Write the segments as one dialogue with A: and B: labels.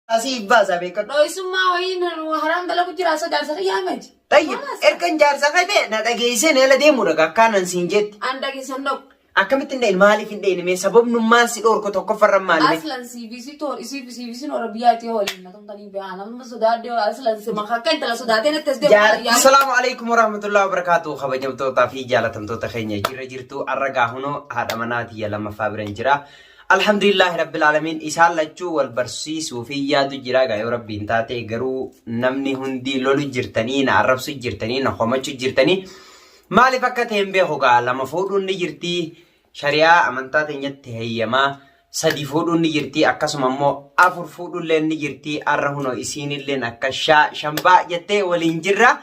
A: أسيب بازا بيكون
B: لو يسمع وين وحرام دلوا كتير أصلا جالسة يا مج
A: طيب إركن جالسة كده ندقيسين هلا دي مرقا كان سنجت
B: عندك يسندق
A: أكمل تندي المالي في الدين مي سبب نمان سيدور كتو كفر المالي
B: أصلا سي تو سي في نوربياتي هو اللي نتوم تاني بيانا ما سوداد ديو أصلا سما خاكين تلا سودادين التسديد
A: السلام عليكم ورحمة الله وبركاته خبجم توتا في جالتم توتا خينيا جرتو الرقا هنو هذا مناتي لما فابرين جرا الحمد لله رب العالمين إسال لجو والبرسيس وفي يادو جراغا يا ربي انتاتي غرو نمني هندي لولو جرتنين عربسو جرتنين خمچو جرتني مالي فكتهم بيهوغا لما فودون نجرتي شريعة أمانتاتي نيتي هيما سدي فودون نجرتي أكاسو ممو أفر فودون لين نجرتي أرهنو إسيني لين أكاشا شمبا جتي ولينجرة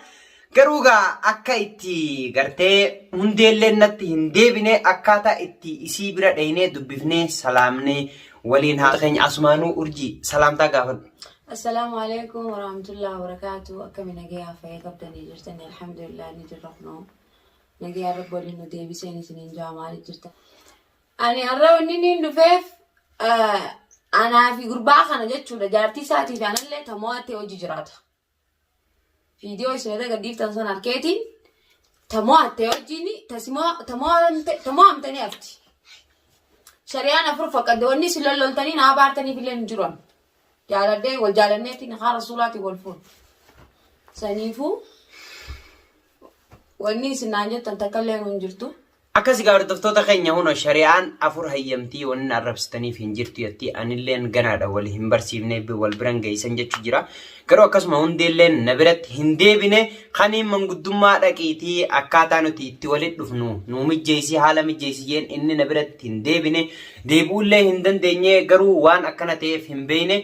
A: garuuga akka itti gartee hundeelleen natti hin deebine akkaataa itti isii bira dhayinee dubbifnee salaamnee waliin haa keenya asumaanuu urjii salaamtaa gaafadhu.
B: Assalaamu alaykum wa rahmatullahi wa barakatuh. Akkami nagaya fayya qabdanii jirtanii alhamdulillah ni jirrafnoo. Nagaya rabbi waliin nu deebiseen isiniin jaamaali jirta. Ani har'a wanni niin dhufeef anaa fi gurbaa kana jechuudha jaartii isaatii fi anallee tamo'attee hojii jiraata. Video isinitti agarsiiftan san arkeetiin tamo'attee hojiini tamo'amtanii hafti. Shari'aan afur fakkaddoonni si lolloltanii naa baartaniif illee hin jiran. Jaaladhee wal jaalanneetiin haa rasuulaatiin wal fuun. Saniifuu wanni isin naan jettan takka illee hin jirtu.
A: Akkasi gaafardoftoota keenya huno shari'aan afur hayyamtii wanni arrabsitaniif hin jirtu yetti anilleen ganaadha wal hin barsiifne wal biran geessan jechu jira. Garuu akkasuma hundeelleen na biratti hin deebine kaniin manguddummaa dhaqiitii akkaataa nuti itti walitti dhufnu nu mijjeessi haala mijjeessi jeen inni na biratti hin deebine deebuullee hin dandeenye garuu waan akkana ta'eef hin beeyne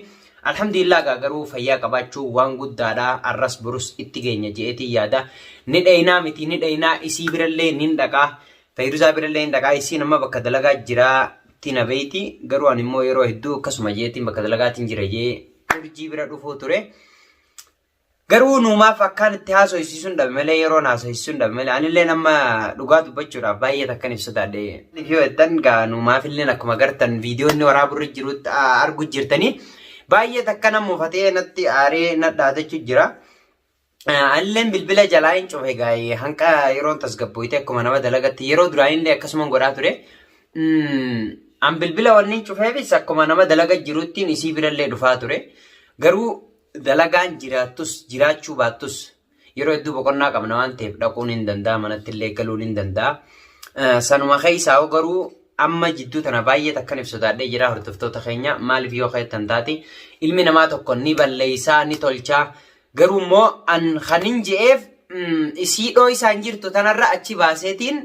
A: alhamdulillah garuu fayyaa qabaachuu waan guddaadha arras burus itti geenya jeetii yaada ni dhaynaa miti ni dhaynaa isii birallee nin dhaqaa fayyuusaa birallee nin dhaqaa isii nama bakka dalagaa jira tina beeyti garuu ani immoo yeroo hedduu akkasuma jeetiin bakka dalagaatiin jira jee urjii bira dhufuu ture. Garuu nuumaaf akkaan itti haasofsiisuun dhabe malee yeroo haasofsiisuun dhabe malee anillee nama dhugaa dubbachuudhaaf baay'ee takkan ibsataadhe. Yoo jettan gaa nuumaaf illee akkuma gartan viidiyoonni waraaburra jirutti argu jirtanii baay'ee takka nama uffatee natti aaree nadhaatachuu jira. Anilleen bilbila jalaa hin cufe gaa'ee hanqa yeroo tasgabbooyite akkuma nama dalagatti yeroo duraanillee akkasuma godhaa ture. An bilbila wanni cufeefis akkuma nama dalaga jiruttiin isii birallee dhufaa ture. Garuu dalagaan jiraatus jiraachuu baattus yeroo hedduu boqonnaa qabna waan ta'eef dhaquun hin danda'a manatti illee galuun hin danda'a. Sanuma keessaa garuu amma jidduu tana baay'ee takkan ibsataadhee jira hordoftoota keenya maaliif yoo keessan taate ilmi namaa tokko ni balleessaa ni tolchaa garuu immoo an kanin je'eef isii dhoo isaan jirtu tanarra achi baaseetiin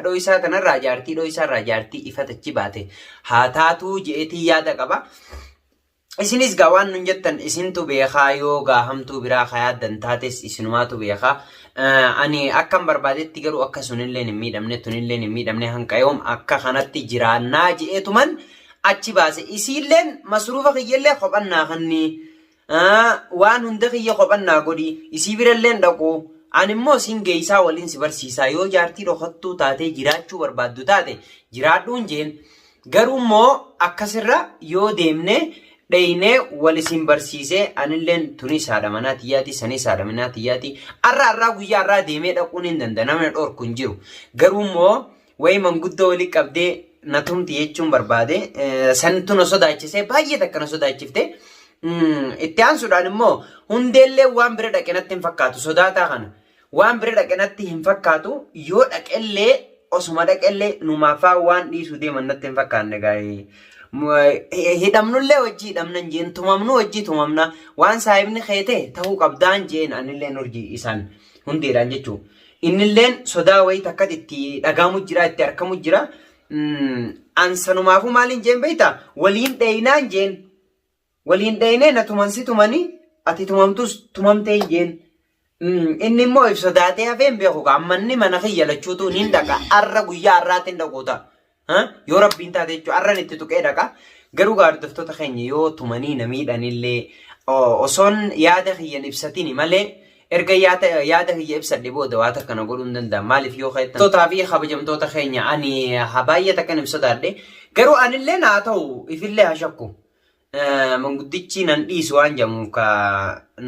A: dhoo isaa tanarraa jaartii dhoo isaarraa jaartii ifat achi baate haa taatuu je'eetii yaada qaba. Isinis gawaan nun jettan isintu beekaa yoo gaahamtuu biraa kayaaddan taates isinumaatu beekaa. Ani akkan barbaadetti garuu akka sunillee hin miidhamne tunillee hin miidhamne hanqa yoom akka kanatti jiraannaa je'eetuman achi baase. Isiilleen masruufa kiyyallee qophannaa kanni waan hunda kiyya qophannaa godhi isii biralleen dhaqu. Ani immoo isin geessaa waliin si barsiisaa yoo jaartii dhokattuu taatee jiraachuu barbaaddu taate jiraadhuun jeen. Garuu immoo akkasirra yoo deemne dhayinee wal isin barsiisee anilleen tunis haadha manaa tiyyaati sanis haadha manaa tiyyaati arraa guyyaa arraa deemee dhaquun hin danda'a namni dhorku hin jiru. Garuu immoo wayi manguddoo walii qabdee na tumti jechuun barbaade santu na sodaachisee baay'ee takka na sodaachifte. Itti aansuudhaan immoo hundeellee waan bira dhaqe natti hin fakkaatu sodaataa kana waan bira dhaqe natti hin fakkaatu yoo dhaqellee osuma dhaqellee numaafaa waan dhiisuu deeman natti hin fakkaanne gaa'ee. Hidhamnullee hojii hidhamnan jeen tumamnu hojii tumamna waan saayibni keete ta'uu qabdaan jeen anilleen hojii isaan hundeedhaan jechuudha. Innilleen sodaa wayii takka itti dhagahamu jira itti argamu jira. Ansanumaafuu maaliin jeen beektaa waliin dhayinaan jeen waliin dhayinee na tumansi tumanii ati tumamtus tumamtee jeen. Inni immoo if sodaatee hafeen beeku ammanni mana kiyya lachuutu niin dhaqa arra guyyaa arraatiin dhaquuta. Yoo rabbiin taate jechuudha arran itti tuqee dhaqa garuu gaardoftoota keenya yoo tumanii namiidhanillee osoon yaada kiyyan ibsatiin malee erga yaada kiyya ibsadhe booda waan akkana godhuu hin danda'a maaliif yoo keessan tootaa fi kabajamtoota keenya ani baay'ee takkan ibsataadhe garuu anillee naa ta'u ifillee haa shakku manguddichi nan dhiisu waan jamu ka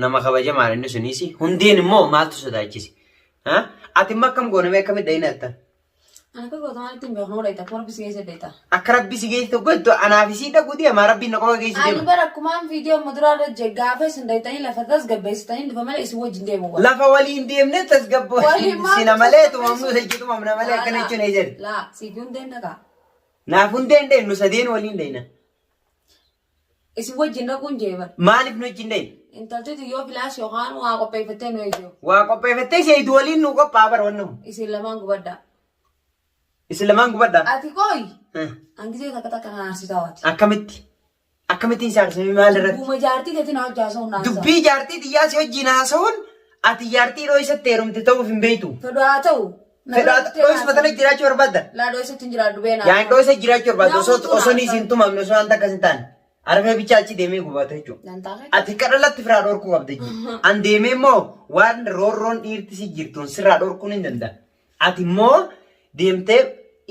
A: nama kabajamaa inni sunisi hundeen immoo maaltu sodaachisi ati makkam goone mee akkamit dhayina atta
B: ana ka goota maaltiin beeknuu dhayta akka rabbi si geesse dhayta
A: akka rabbi si geesse tokko iddoo anaaf isii dhaquu deema rabbiin na qofa geessi
B: ani
A: deema
B: bara akkumaan viidiyoo muduraarra gaafa isin dhaytanii lafa tasgabbeessitanii dhufa malee isin wajjin deemu waa
A: lafa waliin deemne tasgabboo sina malee tumamnu sejjitu mamna malee akkana jechuun ee jedhe
B: laa siifi hundeen dhagaa
A: naaf hundeen dhaynu sadeen waliin dhayna
B: isin wajjin dhaquun jeeban
A: maaliif nu wajjin dhayna
B: intaltiti yoo filaas yookaan waa qopheeffattee nu eeyyoo
A: waa qopheeffattee seeyitu waliin nu qophaa'a bara wannamu
B: isin lamaan gubaddaa
A: isin lamaan gubaddaa
B: ati kooyi angisee takka takka kan aarsitaa waati
A: akkamittiin saarsamii maal irratti
B: Buma jaartii keetiin hojjaa sa'uun naasa.
A: dubbii jaartii xiyyaa si wajjin haasa'uun ati jaartii dho'isatti heerumte ta'uuf hin beektu
B: Fedhu haa ta'u.
A: dho'isuma tana jiraachuu barbaadda
B: Laa dho'isatti hin jiraadhu beenaa.
A: yaan dho'isa jiraachuu barbaadda osoo ni isin tumamne osoo wanta akkas hin taane arfee bichaa achi deemee gubata jechuudha ati kadhalatti firaa dhorkuu qabda jechuudha an deemee immoo waan roorroon dhiirti si jirtuun sirraa dhorkuun hin danda'a ati immoo deemtee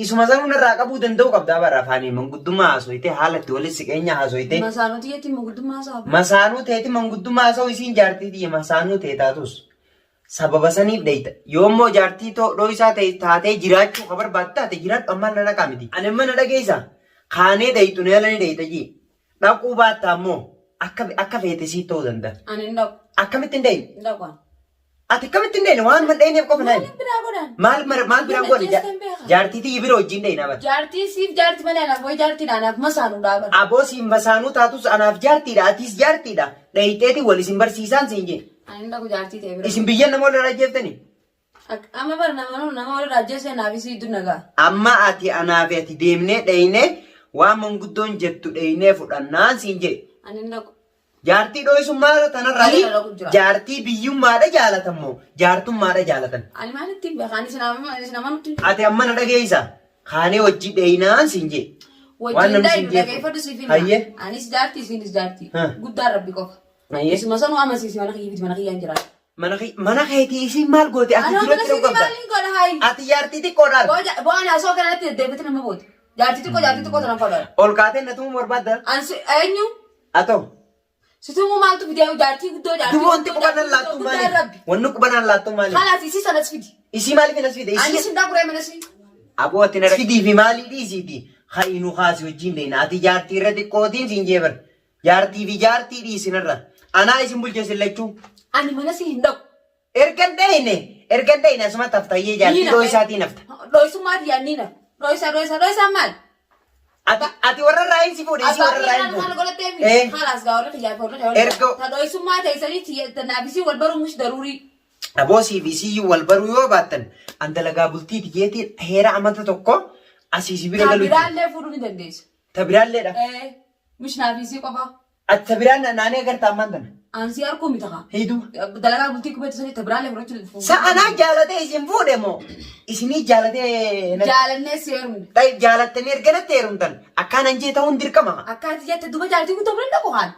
A: isuma sanuu irraa qabuu danda'u qabdaa bara afaanii manguddummaa haasoyitee haalatti walitti siqeenya haasoyitee
B: Masaanuutii yetti manguddummaa isaa.
A: masaanuu teeti manguddummaa haasa'u isiin jaartii xiyya masaanuu tee taatus sababa saniif dheeyta yoommoo jaartii dho'isaa taatee jiraachuu ka barbaadde taate jiraadhu ammaan na dhaqaa miti ani amma na dhageessa kaanee dheeytu na yala ni dheeyta jii dhaquu baattaa immoo akka feete sii ta'uu danda'a
B: Ani hin dhaqu.
A: akkamittiin dheeyne
B: Hin dhaqu.
A: ati akkamittiin dheeyne waan mandheeneef qofa naayi
B: Maaliin biraa godhan?
A: maal biraan godhe jaartii xiyyi bira wajjin dheeyna bara
B: Jaartii siif jaartii malee anaaf wayi jaartii anaaf masaanuu dhaabata.
A: aboo siin masaanuu taatus anaaf jaartiidha atiis jaartiidha dheeyteeti wal isin barsiisaan siin jee
B: Ani hin dhaqu jaartii ta'e bira.
A: isin biyyan nama wal rajjeeftanii
B: Amma bara nama wal raajjessee naaf isii iddu nagaa.
A: amma ati anaaf ati deemnee dheeyne waan manguddoon jettu dheeynee fudhannaan siin jee
B: Ani hin dhaqu.
A: jaartii dho'isummaa tanarraa
B: Malee dhala jira.
A: jaartii biyyummaadha jaalatan moo jaartummaadha jaalatan
B: Ani maalitti hin beekan isin amanutti hin
A: ati amma na dhageessa kaanee wajji dheeynaan siin jee
B: wajjin daa'imu dhageeffadhu siif hin
A: Hayyee.
B: anis jaartii isiinis jaartii
A: Ha.
B: guddaan rabbi qofa.
A: Hayyee.
B: Isuma sanuu amansiisi mana kiyyifiti mana kiyyaan jiraatu.
A: mana keetii isiin maal goote ati
B: Ani
A: duratti
B: mana
A: dhuu
B: siiti
A: qabda
B: maaliin godha haayi.
A: ati jaartii xiqqoodhaan
B: Bo'aan haasoo kanatti deddeebite nama boote. Jaartii xiqqoo tana fadhaa.
A: ol kaatee na tumuu barbaadda
B: Ansi eenyu
A: atoo
B: situmuu maaltu fidee jaartii guddoo jaartii
A: dubu wanti qubanaan laattuu
B: guddaan
A: maali
B: rabbi.
A: wanni qubanaan laattuu maali
B: Kanaas isii sanas fidi.
A: isii maaliif hin as fide
B: Ani
A: isii
B: sin dakuree mana si.
A: aboo ati na fidii fi maalii dhiisiiti hainuu kaasi wajjin dheeyna ati jaartii irra xiqqootiin siin jeebar jaartii fi jaartii dhiisinirra anaa isin bulcheessin lachuu
B: Ani mana si hin dhaqu.
A: ergan dheeyne asuma taftayyee jaartii dho'isaatiin hafta
B: Dho'isummaati yaannina. Dho'isaa maal?
A: ati warra raayin si fuudhe isii warra raayin
B: Abbaan
A: fuudhe
B: godhatee haalaas gaa warra xiyyaa fi warra
A: Erga-
B: Ta dho'isummaa ta'isanii naafisii wal baruu mush daruurii.
A: aboosii fi isiyyuu wal baruu yoo baattan an dalagaa bultii tiyyeetiin heera amata tokko asii si bira
B: Ta
A: galu
B: biraallee fuudhuu ni dandeessa.
A: tabiraalleedha
B: Mush naafisii qofa.
A: ati tabiraan naanee agartaa ammaan tana
B: Aansii harkuu miti kaa.
A: hedduu
B: Dalagaa bultii kubeetu sanii ta biraallee fudhachuu
A: sa'anaa jaalatee isin fuudhe moo isinii jaalatee
B: Jaalannee si heerumne.
A: jaalattanii erganatti heerumtan akkaanan jee ta'uun dirqama
B: Akkaati jette duba jaartii guutuu bira dhaqu haan.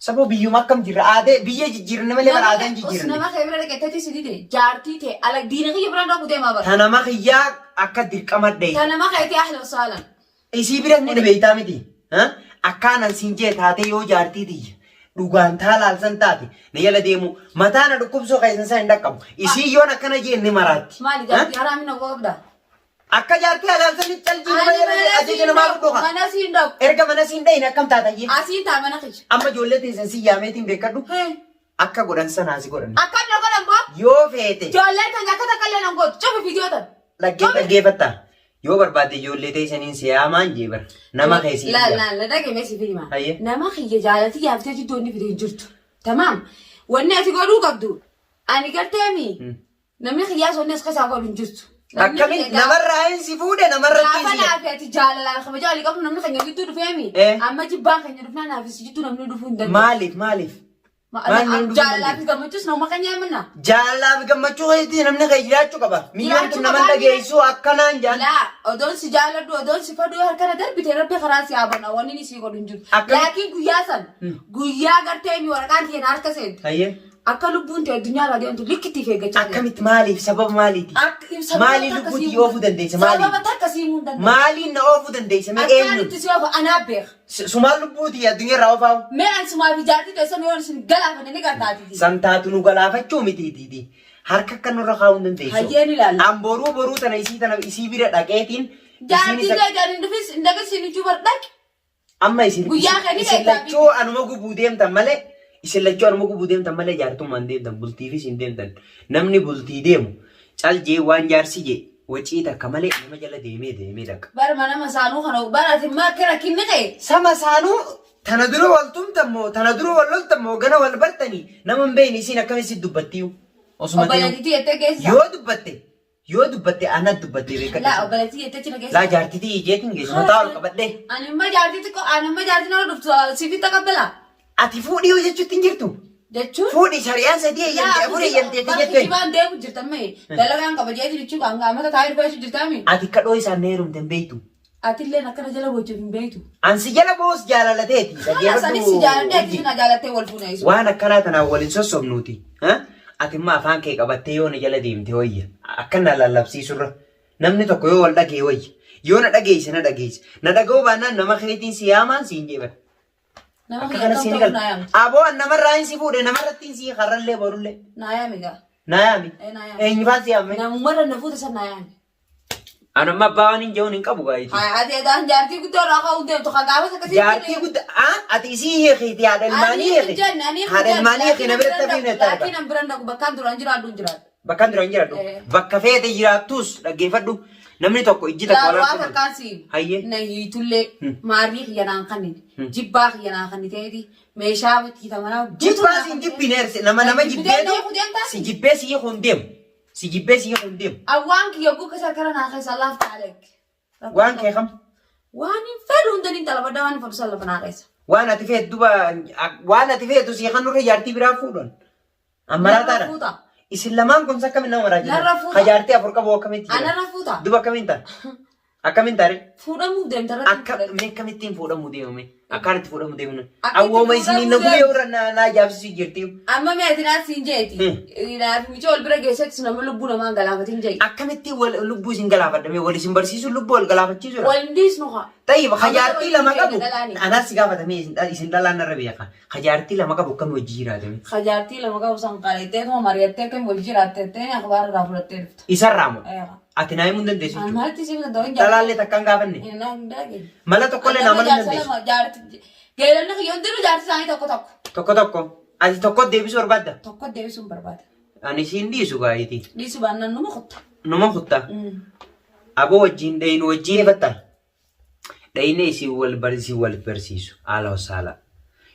A: saboo biyyuma akkam jirra aadee biyya jijjiirne malee bara aadaan jijjiirne
B: Nama kee bira dhaqeetti si dide jaartii ta'e ala diina kiyya bira dhaqu deemaa bara.
A: ta nama kiyyaa akka dirqama dhee
B: Ta nama keetii ahla wasaalan.
A: isii bira ni beeytaa miti akkaanan siin jee taate yoo jaartii tiyya dhugaan taalaalsan taate na yala deemu mataa na dhukkubsoo keessan isaa hin dhaqqabu isii yoon akkana jee ni maraatti
B: Maali jaartii haraamina qabda.
A: akka jaartii alaalsanii caljiin malee ajaja namaa guddoka
B: Mana si hin dhaqu.
A: erga mana siin dhayne akkam taatayyee
B: Asii taa mana kiyya.
A: amma ijoollee teessan si yaameetiin beekadhu akka godhan sanaa si godhan
B: Akkam na godhan boo?
A: yoo feete
B: Ijoolleen tan akka takka illee nan gootu. Cufi viidiyoo tan.
A: dhaggeeffatta yoo barbaadde ijoollee teessaniin si yaamaan jeebar nama keessi
B: La dhagee si filma.
A: Hayyee.
B: Nama kiyya jaalatii yaaftee jiddoo inni fidee hin jirtu. Tamaam. Wanni ati godhuu qabdu. Ani garteemi. Namni kiyyaa sonne as keessaa godhu hin jirtu.
A: akkamiin namarraa hin si fuudhe namarra
B: Gaafa
A: tiisi
B: naaf ati jaalalaan kabajaa walii qabnu namni keenya gidduu dhufeemi. Amma jibbaan keenya dhufnaa naaf si jidduu namni dhufuu hin danda'u.
A: maaliif
B: Jaalalaaf gammachuus nama keenya himanna.
A: jaalalaaf gammachuu keetii namni kee jiraachuu qaba miyyaan kun nama dhageessuu akkanaan jaan
B: Laa odoon si jaaladhu odoon si fadhu harkana darbite rabbi karaa si haabana wanni ni si godhu hin jiru.
A: Akkami-
B: Laakiin guyyaa san guyyaa gartee mi waraqaan kiyyan harka seente.
A: hayyee
B: Akka lubbuun ta'e addunyaa irraa deemtu likkitti feegachaa jira.
A: Akkamitti maaliif sababa maaliiti? Maaliin lubbuutii oofuu dandeessa maaliif?
B: Sababa takka sii muun dandeessa.
A: Maaliin na oofuu dandeessa mee eenyu?
B: Akkaanitti si oofa anaa beeka.
A: Sumaan lubbuutii addunyaa irraa oofaawu?
B: Mee an sumaa fi jaartii teessan yoo isin galaafanne ni gartaati.
A: Santaatu nu galaafachuu mitiitiiti. Harka akka nurra kaa'uu hin dandeessu.
B: Hayyeen ilaalla.
A: An boruu tana isii bira dhaqeetiin.
B: Jaartii gaariin dhufis hin dagarsiin ijuu bar dhaqe.
A: Amma isin lachuu anuma gubuu deemtan malee. Isin lachuu anuma gubuu deemtan malee jaartummaan deemtan bultiifis hin deemtan. Namni bultii deemu caljee waan jaarsi jee wacii takka malee nama jala deemee dhaqa.
B: Bara nama saanuu kana baraati maakka rakkinni ta'e.
A: Sama saanuu tana dura wal tumtammoo tana dura wal loltammoo gana wal bartanii nama hin beekne isin akkamitti dubbattiyu.
B: Obboleettii jettee geessa.
A: Yoo dubbatte anat dubbatte beekadha.
B: Laa obboleettii jettee cina geessa.
A: Laa jaartitii ijeetiin geessa mataa ol qabadhee.
B: Animma jaartii nama dhuftu sifi taqabbala.
A: Ati fuudhii jechuutti hin jirtu.
B: Jechuun.
A: Fuudhii shari'aan sadii eeyyamtee afurii eeyyamtee jettee.
B: Bakki jibaan deemu jirtan mee dalagaan qaba jeetiin jechuun kan gaamata taa'ee dhufeessu jirtami.
A: Ati kadhoo isaan na heerumte hin beektu.
B: Atilleen akkana jala bochuuf hin beektu.
A: Ansi jala boos jaalalateeti.
B: Sanis si jaalateeti na jaalattee wal fuuna isu.
A: Waan akkanaa tanaan waliin sossobnuuti. Ati immoo afaan kee qabattee yoo na jala deemte wayya. Akka na lallabsiisurra. Namni tokko yoo wal dhagee wayya. Yoo na dhageesse na dhageesse. Na dhaga'uu baannaan nama keetiin si yaamaan siin jeeban.
B: Nama keetiin ta'uu naa yaamti.
A: Aboo namarraa hin si fuudhe namarratti hin si harrallee borullee.
B: Naa yaami gaa.
A: Naa yaami. Eenyufaan si yaame.
B: Namummarra na fuute san naa yaami.
A: Anamma abbaa waan hin jehuun hin qabu gaa'eeti.
B: Ati edaan jaartii guddoo irraa ka'uu deemtu kan gaafa akkasii.
A: Jaartii guddaa ati isii hiikiti haadha ilmaanii hiiki. Haadha ilmaanii hiiki na biratti hafiif na ta'a.
B: Laakiin an biran dhaqu bakkaan duraan jiraadhu hin jiraadhu.
A: Bakkaan duraan jiraadhu. Bakka feete jiraattus dhaggeeffadhu. Namni tokko ijji takka
B: walaal tokko. Laa waa takkaan
A: hayyee.
B: Na hiitullee maarii xiyyanaan kannin jibbaa xiyyanaan kanni ta'eeti meeshaa hiitamanaa.
A: Jibbaa si jibbineerse nama jibbeetu si jibbee si hiikuu hin deemu. Si jibbee si hiikuu hin deemu.
B: Awwaan kiyya gukka sarkara naa keessa laaf taa'aleek.
A: Waan kee kam?
B: Waan hin fedhu hundanii talabaddaa waan hin fedhu san lafa naa keessa.
A: Waan ati feetu duba waan ati feetu si kan nurra jaartii biraa fuudhan. Ammarataadha. Isin lamaan kun akkamiin nama maraa jira? Jaartii afur qabu akkamitti jira?
B: Anarra fuuta.
A: Duba akkamiin ta'a? Akkamiin ta'a?
B: Fuudhamuuf deemta irratti.
A: Akkamittiin fuudhamuu deemame? Akkaan itti fuudhamuu deemame? Awwooma isin na gubee irra naa jaabsisuu jirti.
B: Amma meetinaa siin jeeti. Micha wal bira geessetti nama lubbuu namaa galaafatiin jeeti.
A: Akkamittiin lubbuu isin galaafadhame wal isin barsiisuun lubbuu wal galaafachiisudha.
B: Wal ndiisnu haa.
A: Tayyib hajaartii lama qabu. Anaas si gaafatame isin dhalaan narra beeka. Hajaartii lama qabu akkam hojii jiraatame.
B: Hajaartii lama qabu san qaaleettee tuma mari'attee akkam hojii jiraattee akhbaara irraa fudhattee dhufte.
A: Isarraa moo? Ati naa himuu hin dandeessu jechuudha.
B: Maalti si bitan
A: Dhalaallee takkaan gaafanne. Mala tokkollee nama hin dandeessu.
B: Geelonni kiyyoon diru jaartii isaanii tokko tokko.
A: Tokko. Ati tokko deebisuu barbaadda?
B: Tokko deebisuun barbaada.
A: Ani siin dhiisu gaa'eeti.
B: Dhiisu baannaan numa kutta.
A: Numa kutta. Aboo wajjin dhayinu wajjin eefatta. Dhayinee isin wal barsiisu. Haala hosaala.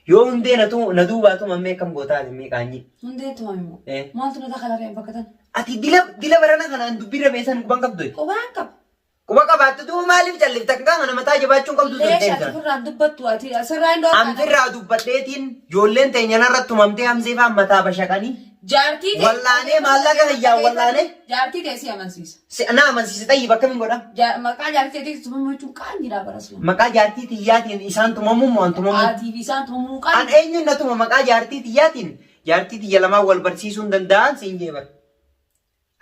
A: Yoo hundee na duubaatu mammee kam gootaati meeqaanyi.
B: Hundee tumammoo. Maaltu na takalaafee bakkatan?
A: Ati dila barana kanaan dubbirra meeshaan quban qabdu.
B: Qubaan qaba.
A: Quba qabaattu duuba maaliif callifta kan kana mataa jabaachuun qabdu
B: Leesha ati firraan dubbattu ati asirraa hin dhoofne.
A: Amfirraa dubbadheetiin ijoolleen teenya irratti tumamtee hamseefaan mataa bashaqanii.
B: Jaartii ta'e.
A: Wallaanee maallaqa hayyaa wallaanee.
B: Jaartii ta'e si amansiisa.
A: Na amansiisa tayyib akkamiin godha?
B: Maqaa jaartii ta'e tumamuu jechuun qaanyiidha barasuma.
A: Maqaa jaartii tiyyaatiin isaan tumamuu moo an tumamuu?
B: Aatii fi isaan tumamuu qaanyi.
A: An eenyuun na tuma maqaa jaartii tiyyaatiin jaartii tiyya lamaan wal barsiisuu hin danda'an siin jeebar.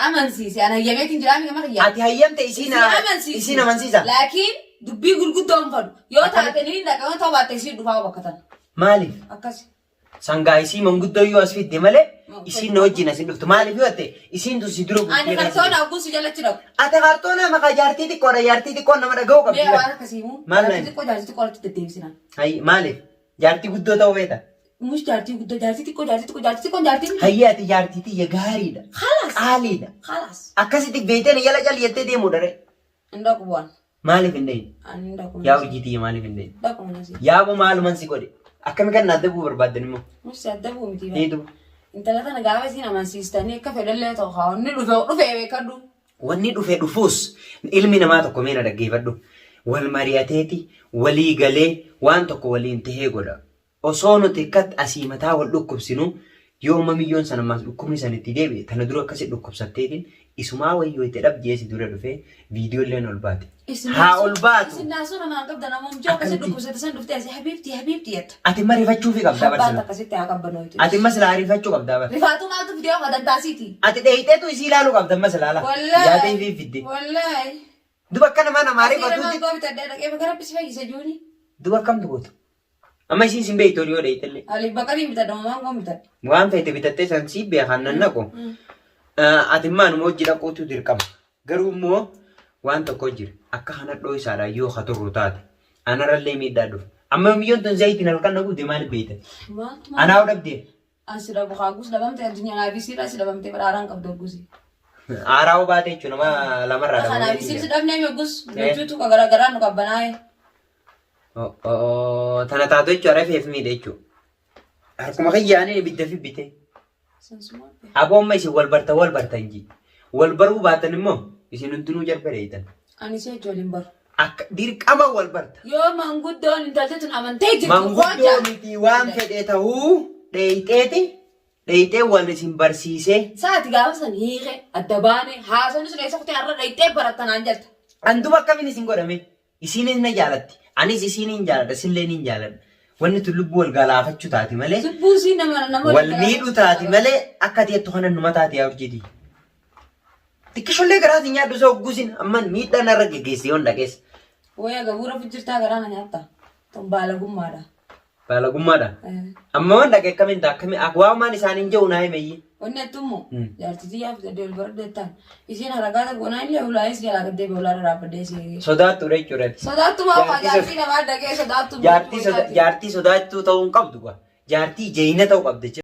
B: Amansiise ana hayyameetiin jiraami gama hayyaa.
A: Ati hayyamte isiin amansiisa.
B: Laakiin dubbii gurguddoo hin fadhu. Yoo taate ni dhaqama ta'uu baatte isiin dhufaa bakkatan.
A: Maaliif?
B: Akkasi.
A: Sangaa isii manguddoo yoo as fidde malee isiin na wajjin asin dhuftu maaliif yoo ta'e isiin tu si dura
B: buutee. Ani kartoona aguusi jalatti dhabu.
A: Ati kartoona maqaa jaartii xiqqoodha jaartii xiqqoon nama dhaga'uu qabdi.
B: Mee waan akkasiimu. Jaartii xiqqoo irratti deddeebisina.
A: Maaliif? Jaartii guddoo ta'uu beeta.
B: Mus jaartii guddoo jaartii xiqqoo jaartii.
A: Hayyaati jaartii tiyya gaariidha. Qaaliidha. Akkasitti beekteen yala calliyattee deemuu dare.
B: Inda kubu'an.
A: Maaliif hin dhayin? Yaa hojii tiyya maaliif hin dhayin? Yaaboo maaluman si godhe. Akkami kan adda bu'uu barbaaddan immoo?
B: Musi adda bu'u miti. Heedu. Intala kana gaafa isiin amansiistanii akka fedhallee ta'u haa wanni dhufee beekadhu.
A: Wanni dhufee dhufuus ilmi namaa tokko meena dhaggeeffadhu. Wal mari'ateeti walii galee waan tokko waliin tahee godha. Osoo nuti akkat asii mataa wal dhukkubsinu yoo mamiyyoon sana maas dhukkubni sanitti deebi'e tana dura akkasi dhukkubsatteetiin isumaa wayyoo itti dhabdee si dura dhufee viidiyoolleen ol baate. Haa ol baatu.
B: Isin naasuu namaan qabda namoonni jaa akkasii dhukkubsate san dhuftee asii habiibti jetta.
A: Ati ma rifachuufi qabdaa
B: Abbaata
A: barsina.
B: akkasitti haa qabbanootu.
A: Ati ma silaa rifachuu qabdaa barsi.
B: Rifaatu maaltu fidee akka dantaasiiti.
A: Ati dheeyiteetu isii ilaaluu qabda ma silaala. Yaada ifii fidde.
B: Wallaahi.
A: Duba akka namaa namaa
B: Asii
A: rifatuuti.
B: namaan goobita adda dhaqee bakka rabbisi fayyisa juuni.
A: Duba akkam tuquutu. Amma isiin sin beeytu olii yoo dheeyitellee.
B: Ali baqanii bitadha mamaan goon bitadha.
A: Waan feete bitattee san sii beekan nan naqu. Ati maanuma hojii dhaquutu dirqama. Garuu immoo waan tokko jira. Akka kana dhooyisaadhaan yoo ka turru taate. Anarrallee miidhaa dhufu. Amma biyyoon tun zayitiin halkan naguute maal beeytan?
B: Maaltu
A: Anaa dhabdee.
B: Asi dhabu haagus dhabamte addunyaa naafisiidha asi dhabamte badhaaraan qabdu gusi.
A: Aaraa baate jechuun nama lamarraa
B: Kana
A: dhabamee
B: naafisiin si
A: jira.
B: dhabnee meegus jechuutu ka garaagaraa nu qabbanaa'e.
A: Tana taatu jechuun rafeef miidha jechuudha. Harkuma kiyyaanii ibidda fi bitee.
B: Sansumaa.
A: Aboomma isin wal bartan ji. Wal baruu baatan immoo isin hundinuu jarbareetan.
B: Ani si ijoolleen baru.
A: Akka dirqama wal barta.
B: Yoo manguddoon intalti tun amantee jirtu
A: Manguddoo miti waan fedhe ta'uu dheeyitee wal isin barsiisee.
B: Saati gaafa san hiike adda baane haasawni sun eessa kutee har'a dheeyitee barattanaan jetta.
A: Anduba akkamiin isin godhame? Isiin na jaalatti. Anis isiin hin jaaladha. Silleen hin jaaladha. Wanni tun lubbuu wal galaafachuu taati malee.
B: Subbuusii nama
A: Wal miidhuu taati malee akka teettu kana numa taate yaa hojjeti. Xiqqishollee garaatiin nyaaddu isa hogguusin amman miidhaa narra geggeesse yoon dhageessa.
B: Wayyaa gabuura fijjirtaa garaa na nyaatta. Tun baalagummaadha.
A: Baalagummaadha. Amma waan dhage akkamiin ta'a akkamiin waamaan isaaniin jedhu naa himeeyye.
B: Wanni attummoo jaartitii yaa fidadee ol baraddeettaan isiin haragaata goonaa illee ulaayis jalaa gaddee beulaara dhaabbadee si.
A: Sodaattuudha jechuudha.
B: Sodaattumaa waa jaartii namaa dhagee sodaattu.
A: Jaartii sodaattuu ta'uu hin qabdu. Jaartii jeeyina ta'uu qabdi.